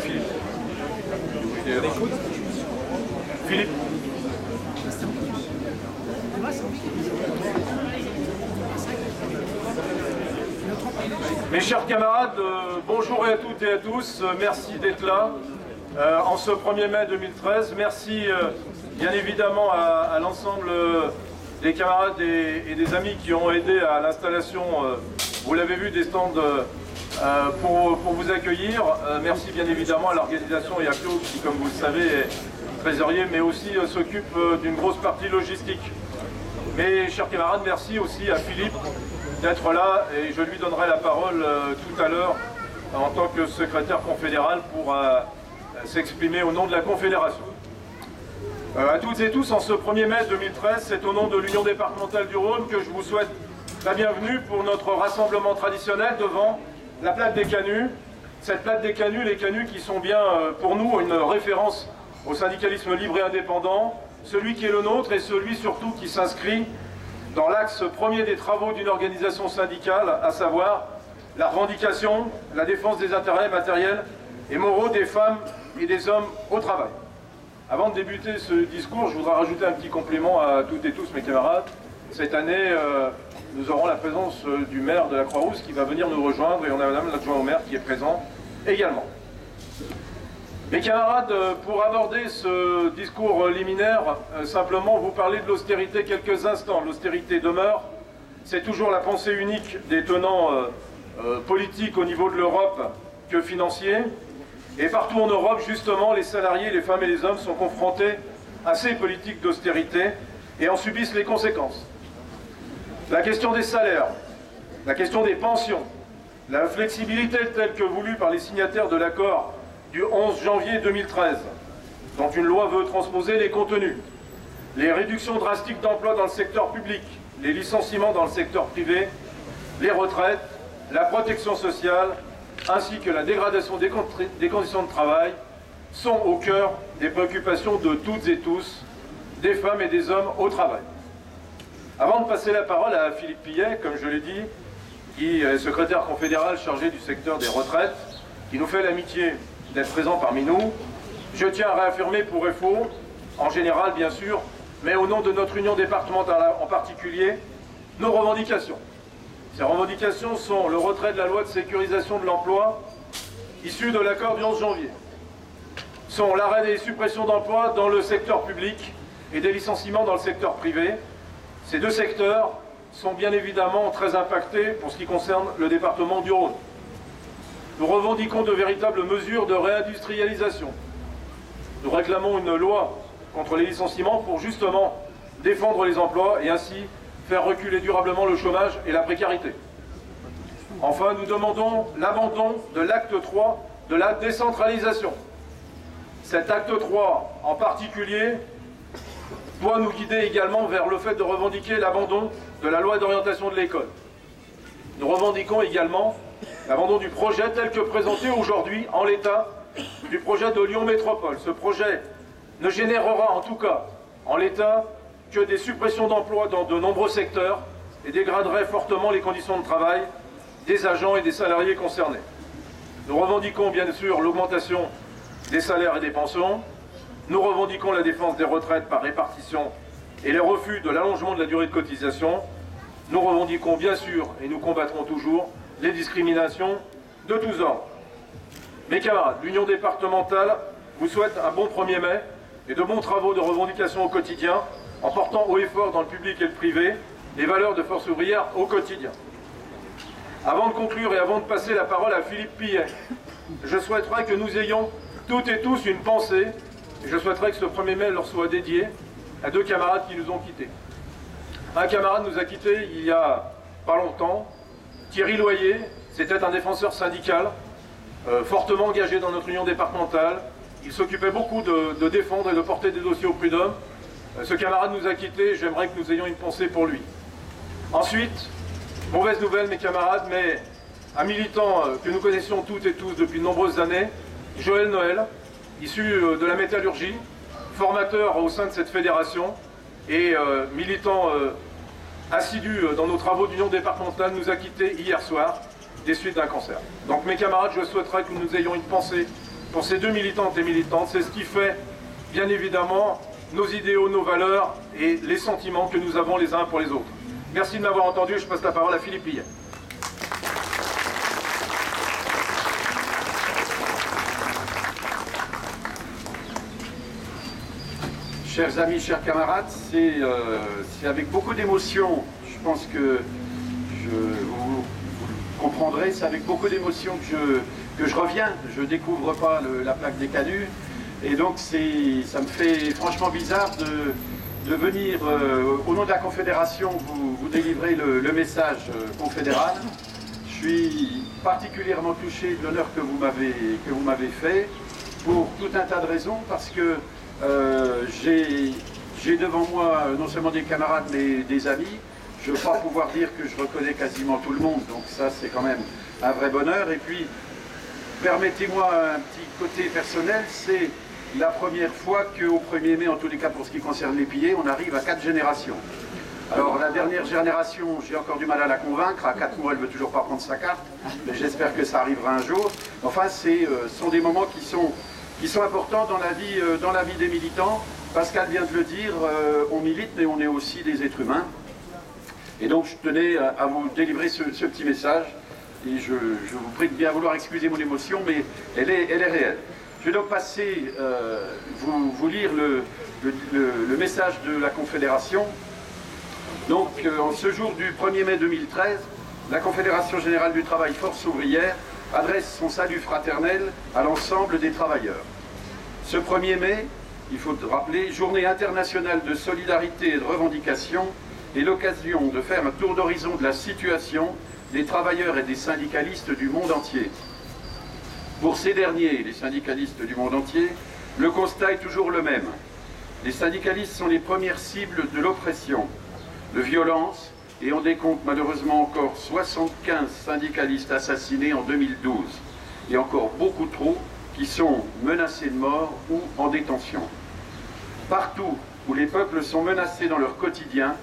Philippe. Philippe. Mes chers camarades, bonjour à toutes et à tous, merci d'être là en ce 1er mai 2013. Merci bien évidemment à l'ensemble des camarades et des amis qui ont aidé à l'installation, vous l'avez vu, des stands pour vous accueillir. Merci bien évidemment à l'organisation et à Claude qui, comme vous le savez, est trésorier, mais aussi s'occupe d'une grosse partie logistique. Mes chers camarades, merci aussi à Philippe d'être là et je lui donnerai la parole tout à l'heure en tant que secrétaire confédéral pour s'exprimer au nom de la Confédération. À toutes et tous, en ce 1er mai 2013, c'est au nom de l'Union départementale du Rhône que je vous souhaite la bienvenue pour notre rassemblement traditionnel devant la Plate des Canuts. Cette Plate des Canuts, les Canuts qui sont bien pour nous une référence au syndicalisme libre et indépendant, celui qui est le nôtre et celui surtout qui s'inscrit dans l'axe premier des travaux d'une organisation syndicale, à savoir la revendication, la défense des intérêts matériels et moraux des femmes et des hommes au travail. Avant de débuter ce discours, je voudrais rajouter un petit complément à toutes et tous mes camarades. Cette année, nous aurons la présence du maire de la Croix-Rousse qui va venir nous rejoindre et on a madame l'adjoint au maire qui est présent également. Mes camarades, pour aborder ce discours liminaire, simplement vous parler de l'austérité quelques instants. L'austérité demeure, c'est toujours la pensée unique des tenants politiques au niveau de l'Europe que financiers. Et partout en Europe, justement, les salariés, les femmes et les hommes sont confrontés à ces politiques d'austérité et en subissent les conséquences. La question des salaires, la question des pensions, la flexibilité telle que voulue par les signataires de l'accord du 11 janvier 2013, dont une loi veut transposer les contenus, les réductions drastiques d'emplois dans le secteur public, les licenciements dans le secteur privé, les retraites, la protection sociale, ainsi que la dégradation des conditions de travail, sont au cœur des préoccupations de toutes et tous, des femmes et des hommes au travail. Avant de passer la parole à Philippe Pillet, comme je l'ai dit, qui est secrétaire confédéral chargé du secteur des retraites, qui nous fait l'amitié d'être présent parmi nous, je tiens à réaffirmer pour FO, en général bien sûr, mais au nom de notre union départementale en particulier, nos revendications. Ces revendications sont le retrait de la loi de sécurisation de l'emploi issue de l'accord du 11 janvier, sont l'arrêt des suppressions d'emplois dans le secteur public et des licenciements dans le secteur privé. Ces deux secteurs sont bien évidemment très impactés pour ce qui concerne le département du Rhône. Nous revendiquons de véritables mesures de réindustrialisation. Nous réclamons une loi contre les licenciements pour justement défendre les emplois et ainsi faire reculer durablement le chômage et la précarité. Enfin, nous demandons l'abandon de l'acte 3 de la décentralisation. Cet acte 3 en particulier doit nous guider également vers le fait de revendiquer l'abandon de la loi d'orientation de l'école. Nous revendiquons également l'abandon du projet tel que présenté aujourd'hui en l'état du projet de Lyon Métropole. Ce projet ne générera en tout cas en l'état que des suppressions d'emplois dans de nombreux secteurs et dégraderait fortement les conditions de travail des agents et des salariés concernés. Nous revendiquons bien sûr l'augmentation des salaires et des pensions. Nous revendiquons la défense des retraites par répartition et les refus de l'allongement de la durée de cotisation. Nous revendiquons bien sûr, et nous combattrons toujours, les discriminations de tous ordres. Mes camarades, l'Union départementale vous souhaite un bon 1er mai et de bons travaux de revendication au quotidien, en portant haut et fort dans le public et le privé les valeurs de Force ouvrière au quotidien. Avant de conclure et avant de passer la parole à Philippe Pillet, je souhaiterais que nous ayons toutes et tous une pensée, et je souhaiterais que ce 1er mai leur soit dédié à deux camarades qui nous ont quittés. Un camarade nous a quittés il y a pas longtemps, Thierry Loyer. C'était un défenseur syndical, fortement engagé dans notre union départementale. Il s'occupait beaucoup de défendre et de porter des dossiers au prud'homme. Ce camarade nous a quittés, j'aimerais que nous ayons une pensée pour lui. Ensuite, mauvaise nouvelle mes camarades, mais un militant que nous connaissions toutes et tous depuis de nombreuses années, Joël Noël, issu de la métallurgie, formateur au sein de cette fédération et militant assidu dans nos travaux d'union départementale, nous a quittés hier soir des suites d'un cancer. Donc mes camarades, je souhaiterais que nous ayons une pensée pour ces deux militantes et militantes. C'est ce qui fait, bien évidemment, nos idéaux, nos valeurs et les sentiments que nous avons les uns pour les autres. Merci de m'avoir entendu. Je passe la parole à Philippe Pillet. Chers amis, chers camarades, c'est avec beaucoup d'émotion, je pense que vous comprendrez, c'est avec beaucoup d'émotion que je reviens. Je ne découvre pas la plaque des canuts, et donc ça me fait franchement bizarre de venir au nom de la Confédération vous délivrer le message confédéral. Je suis particulièrement touché de l'honneur que vous m'avez fait, pour tout un tas de raisons, parce que j'ai devant moi non seulement des camarades mais des amis. Je ne veux pas pouvoir dire que je reconnais quasiment tout le monde, donc ça c'est quand même un vrai bonheur. Et puis permettez-moi un petit côté personnel, c'est la première fois qu'au 1er mai, en tous les cas pour ce qui concerne les pillés, on arrive à 4 générations. Alors la dernière génération, j'ai encore du mal à la convaincre, à 4 mois elle ne veut toujours pas prendre sa carte, mais j'espère que ça arrivera un jour. Enfin ce sont des moments qui sont importants dans la vie des militants. Pascal vient de le dire, on milite mais on est aussi des êtres humains. Et donc je tenais à vous délivrer ce petit message. Et je vous prie de bien vouloir excuser mon émotion, mais elle est réelle. Je vais donc passer, vous lire le message de la Confédération. Donc en ce jour du 1er mai 2013, la Confédération Générale du Travail Force Ouvrière adresse son salut fraternel à l'ensemble des travailleurs. Ce 1er mai, il faut rappeler, journée internationale de solidarité et de revendication, est l'occasion de faire un tour d'horizon de la situation des travailleurs et des syndicalistes du monde entier. Pour ces derniers, les syndicalistes du monde entier, le constat est toujours le même. Les syndicalistes sont les premières cibles de l'oppression, de violence, et on décompte malheureusement encore 75 syndicalistes assassinés en 2012, et encore beaucoup trop qui sont menacés de mort ou en détention. Partout où les peuples sont menacés dans leur quotidien,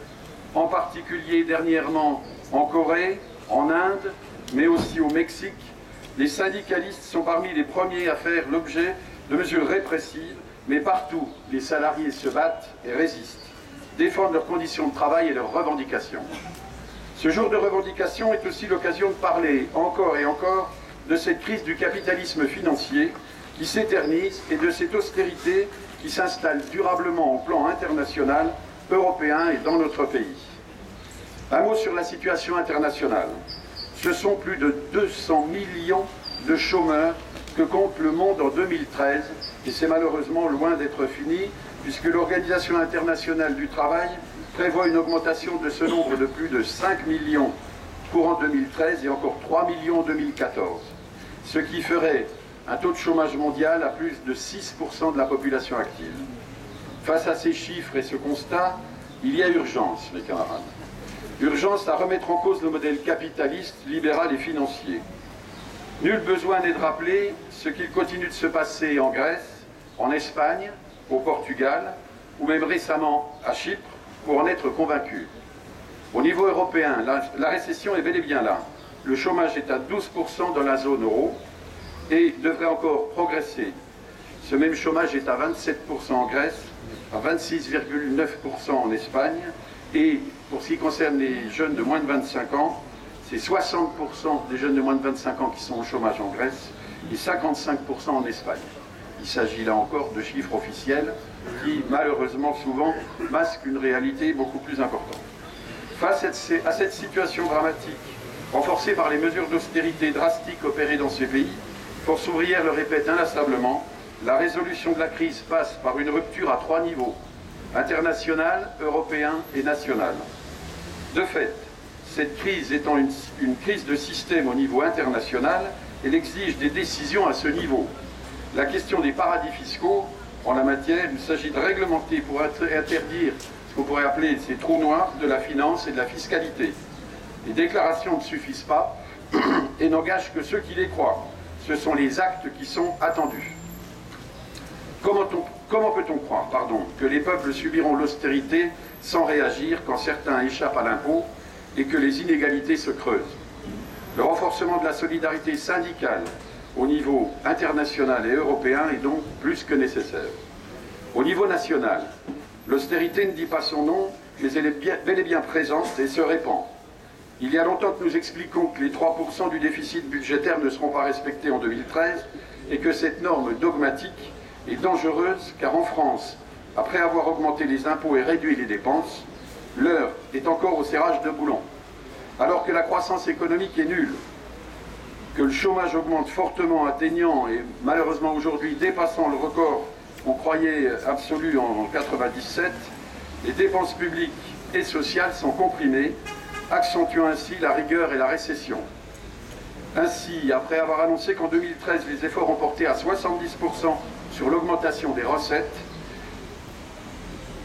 en particulier dernièrement en Corée, en Inde, mais aussi au Mexique, les syndicalistes sont parmi les premiers à faire l'objet de mesures répressives, mais partout, les salariés se battent et résistent, défendent leurs conditions de travail et leurs revendications. Ce jour de revendication est aussi l'occasion de parler encore et encore de cette crise du capitalisme financier qui s'éternise et de cette austérité qui s'installe durablement au plan international, européen et dans notre pays. Un mot sur la situation internationale. Ce sont plus de 200 millions de chômeurs que compte le monde en 2013, et c'est malheureusement loin d'être fini, puisque l'Organisation internationale du travail prévoit une augmentation de ce nombre de plus de 5 millions courant 2013 et encore 3 millions en 2014, ce qui ferait un taux de chômage mondial à plus de 6% de la population active. Face à ces chiffres et ce constat, il y a urgence, mes camarades. Urgence à remettre en cause le modèle capitaliste, libéral et financier. Nul besoin n'est de rappeler ce qu'il continue de se passer en Grèce, en Espagne, au Portugal, ou même récemment à Chypre, pour en être convaincu. Au niveau européen, la récession est bel et bien là. Le chômage est à 12% dans la zone euro et devrait encore progresser. Ce même chômage est à 27% en Grèce, à 26,9% en Espagne, et pour ce qui concerne les jeunes de moins de 25 ans, c'est 60% des jeunes de moins de 25 ans qui sont au chômage en Grèce et 55% en Espagne. Il s'agit là encore de chiffres officiels qui, malheureusement, souvent masquent une réalité beaucoup plus importante. Face à cette situation dramatique, renforcée par les mesures d'austérité drastiques opérées dans ces pays, Force ouvrière le répète inlassablement, la résolution de la crise passe par une rupture à 3 niveaux, international, européen et national. De fait, cette crise étant une crise de système au niveau international, elle exige des décisions à ce niveau. La question des paradis fiscaux, en la matière, il s'agit de réglementer pour interdire ce qu'on pourrait appeler ces trous noirs de la finance et de la fiscalité. Les déclarations ne suffisent pas et n'engagent que ceux qui les croient. Ce sont les actes qui sont attendus. Comment peut-on croire, que les peuples subiront l'austérité sans réagir quand certains échappent à l'impôt et que les inégalités se creusent? Le renforcement de la solidarité syndicale au niveau international et européen est donc plus que nécessaire. Au niveau national, l'austérité ne dit pas son nom, mais elle est bel et bien présente et se répand. Il y a longtemps que nous expliquons que les 3% du déficit budgétaire ne seront pas respectés en 2013 et que cette norme dogmatique est dangereuse car en France, après avoir augmenté les impôts et réduit les dépenses, l'heure est encore au serrage de boulon. Alors que la croissance économique est nulle, que le chômage augmente fortement, atteignant et malheureusement aujourd'hui dépassant le record qu'on croyait absolu en 1997, les dépenses publiques et sociales sont comprimées, accentuant ainsi la rigueur et la récession. Ainsi, après avoir annoncé qu'en 2013, les efforts ont porté à 70% sur l'augmentation des recettes,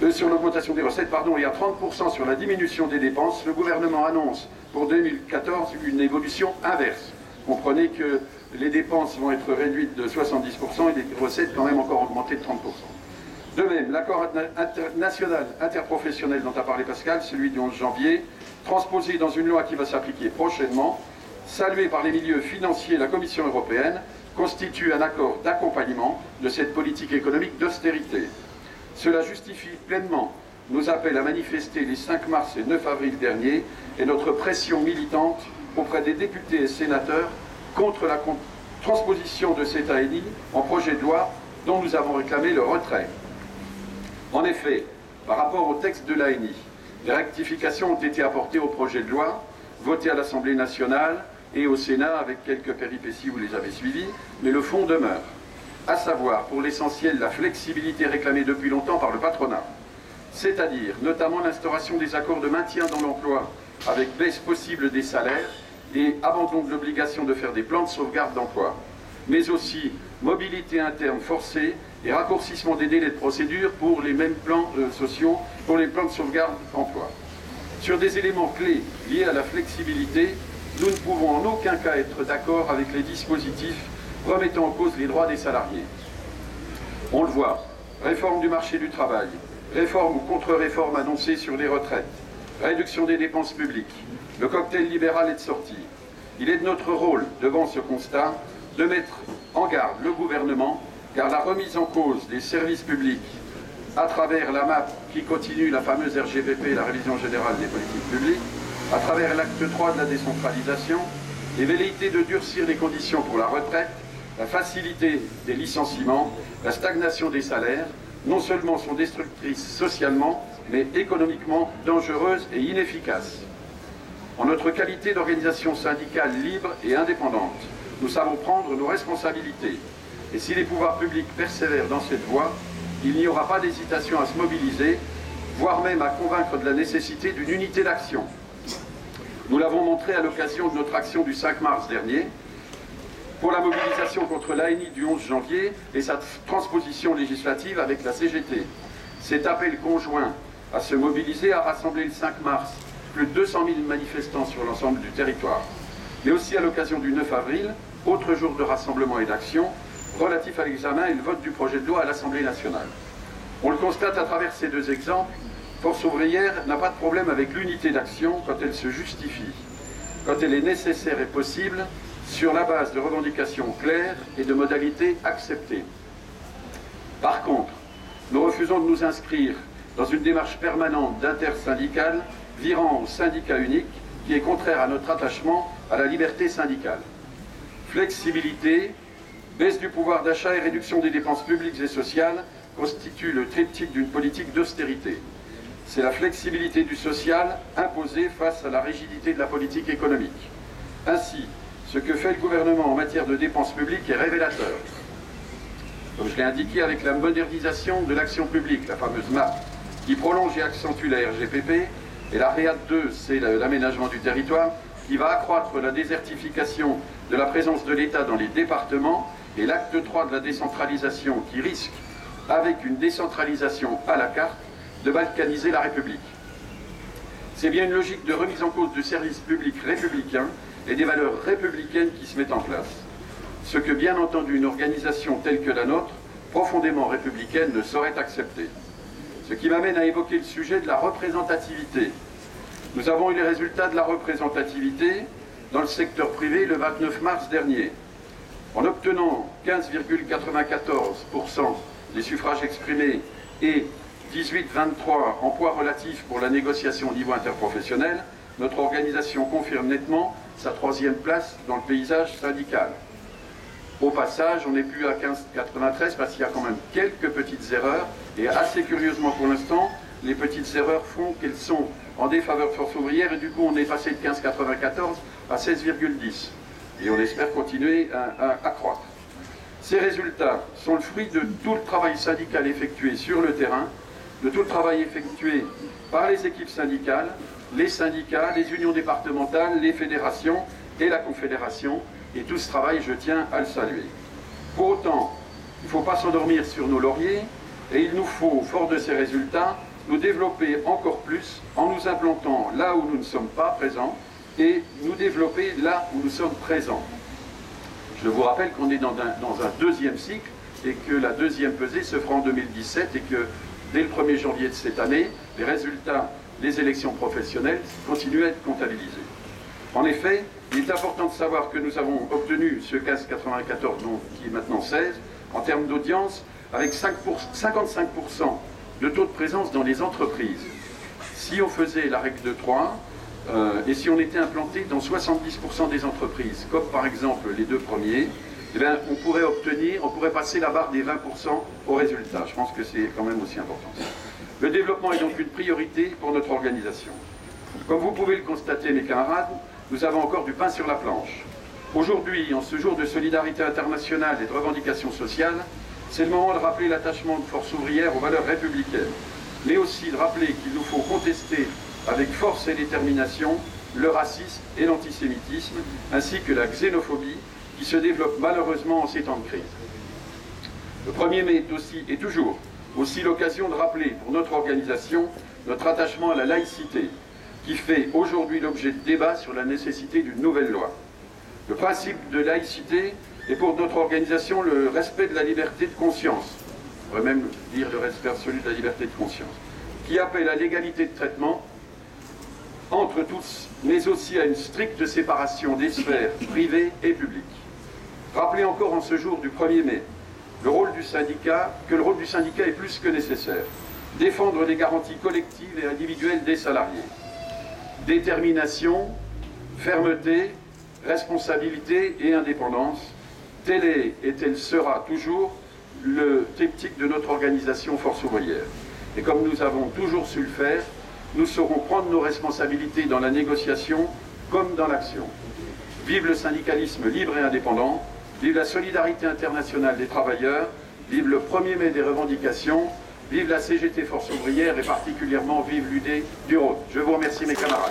et à 30% sur la diminution des dépenses, le gouvernement annonce pour 2014 une évolution inverse. Comprenez que les dépenses vont être réduites de 70% et les recettes quand même encore augmentées de 30%. De même, l'accord national interprofessionnel dont a parlé Pascal, celui du 11 janvier, transposé dans une loi qui va s'appliquer prochainement, salué par les milieux financiers et la Commission européenne, constitue un accord d'accompagnement de cette politique économique d'austérité. Cela justifie pleinement nos appels à manifester les 5 mars et 9 avril dernier et notre pression militante auprès des députés et sénateurs contre la transposition de cet ANI en projet de loi dont nous avons réclamé le retrait. En effet, par rapport au texte de l'ANI, des rectifications ont été apportées au projet de loi, voté à l'Assemblée nationale et au Sénat avec quelques péripéties, vous les avez suivies, mais le fond demeure, à savoir pour l'essentiel la flexibilité réclamée depuis longtemps par le patronat, c'est-à-dire notamment l'instauration des accords de maintien dans l'emploi avec baisse possible des salaires et abandon de l'obligation de faire des plans de sauvegarde d'emploi, mais aussi mobilité interne forcée et raccourcissement des délais de procédure pour les mêmes plans sociaux, pour les plans de sauvegarde d'emploi. Sur des éléments clés liés à la flexibilité, nous ne pouvons en aucun cas être d'accord avec les dispositifs remettant en cause les droits des salariés. On le voit, réforme du marché du travail, réforme ou contre-réforme annoncée sur les retraites, réduction des dépenses publiques, le cocktail libéral est de sortie. Il est de notre rôle, devant ce constat, de mettre en garde le gouvernement, car la remise en cause des services publics à travers la MAP qui continue la fameuse RGPP, la révision générale des politiques publiques, à travers l'acte 3 de la décentralisation, les velléités de durcir les conditions pour la retraite, la facilité des licenciements, la stagnation des salaires, non seulement sont destructrices socialement, mais économiquement dangereuses et inefficaces. En notre qualité d'organisation syndicale libre et indépendante, nous savons prendre nos responsabilités. Et si les pouvoirs publics persévèrent dans cette voie, il n'y aura pas d'hésitation à se mobiliser, voire même à convaincre de la nécessité d'une unité d'action. Nous l'avons montré à l'occasion de notre action du 5 mars dernier, pour la mobilisation contre l'ANI du 11 janvier et sa transposition législative avec la CGT. Cet appel conjoint à se mobiliser a rassemblé le 5 mars plus de 200 000 manifestants sur l'ensemble du territoire, mais aussi à l'occasion du 9 avril, autre jour de rassemblement et d'action, relatif à l'examen et le vote du projet de loi à l'Assemblée nationale. On le constate à travers ces deux exemples, Force ouvrière n'a pas de problème avec l'unité d'action quand elle se justifie, quand elle est nécessaire et possible, sur la base de revendications claires et de modalités acceptées. Par contre, nous refusons de nous inscrire dans une démarche permanente d'intersyndicale virant au syndicat unique qui est contraire à notre attachement à la liberté syndicale. Flexibilité, baisse du pouvoir d'achat et réduction des dépenses publiques et sociales constituent le triptyque d'une politique d'austérité. C'est la flexibilité du social imposée face à la rigidité de la politique économique. Ainsi, ce que fait le gouvernement en matière de dépenses publiques est révélateur. Comme je l'ai indiqué avec la modernisation de l'action publique, la fameuse MAP, qui prolonge et accentue la RGPP, et la READ 2, c'est l'aménagement du territoire, qui va accroître la désertification de la présence de l'État dans les départements, et l'acte 3 de la décentralisation qui risque, avec une décentralisation à la carte, de balkaniser la République. C'est bien une logique de remise en cause du service public républicain et des valeurs républicaines qui se mettent en place. Ce que bien entendu une organisation telle que la nôtre, profondément républicaine, ne saurait accepter. Ce qui m'amène à évoquer le sujet de la représentativité. Nous avons eu les résultats de la représentativité dans le secteur privé le 29 mars dernier. En obtenant 15,94% des suffrages exprimés et 18,23 en poids relatifs pour la négociation au niveau interprofessionnel, notre organisation confirme nettement sa 3e place dans le paysage syndical. Au passage, on n'est plus à 15,93 parce qu'il y a quand même quelques petites erreurs, et assez curieusement pour l'instant, les petites erreurs font qu'elles sont en défaveur de Force ouvrière, et du coup on est passé de 15,94 à 16,10. Et on espère continuer à croître. Ces résultats sont le fruit de tout le travail syndical effectué sur le terrain, de tout le travail effectué par les équipes syndicales, les syndicats, les unions départementales, les fédérations et la confédération. Et tout ce travail, je tiens à le saluer. Pour autant, il ne faut pas s'endormir sur nos lauriers, et il nous faut, fort de ces résultats, nous développer encore plus en nous implantant là où nous ne sommes pas présents et nous développer là où nous sommes présents. Je vous rappelle qu'on est dans un 2e cycle et que la 2e pesée se fera en 2017 et que dès le 1er janvier de cette année, les résultats des élections professionnelles continuent à être comptabilisés. En effet, il est important de savoir que nous avons obtenu ce 15,94, qui est maintenant 16, en termes d'audience, avec 55% de taux de présence dans les entreprises. Si on faisait la règle de 3, et si on était implanté dans 70% des entreprises, comme par exemple les 2 premiers, eh bien, on pourrait passer la barre des 20% au résultat. Je pense que c'est quand même aussi important. Le développement est donc une priorité pour notre organisation. Comme vous pouvez le constater, mes camarades, nous avons encore du pain sur la planche. Aujourd'hui, en ce jour de solidarité internationale et de revendication sociale, c'est le moment de rappeler l'attachement de Force ouvrière aux valeurs républicaines, mais aussi de rappeler qu'il nous faut contester avec force et détermination le racisme et l'antisémitisme, ainsi que la xénophobie qui se développe malheureusement en ces temps de crise. Le 1er mai est toujours aussi l'occasion de rappeler pour notre organisation notre attachement à la laïcité, qui fait aujourd'hui l'objet de débats sur la nécessité d'une nouvelle loi. Le principe de laïcité est pour notre organisation le respect de la liberté de conscience, on pourrait même dire le respect absolu de la liberté de conscience, qui appelle à l'égalité de traitement entre tous, mais aussi à une stricte séparation des sphères privées et publiques. Rappelez encore en ce jour du 1er mai que le rôle du syndicat est plus que nécessaire. Défendre les garanties collectives et individuelles des salariés. Détermination, fermeté, responsabilité et indépendance, tel est et tel sera toujours le triptyque de notre organisation Force ouvrière. Et comme nous avons toujours su le faire, nous saurons prendre nos responsabilités dans la négociation comme dans l'action. Vive le syndicalisme libre et indépendant, vive la solidarité internationale des travailleurs, vive le 1er mai des revendications, vive la CGT Force ouvrière et particulièrement vive l'UD du Rhône. Je vous remercie mes camarades.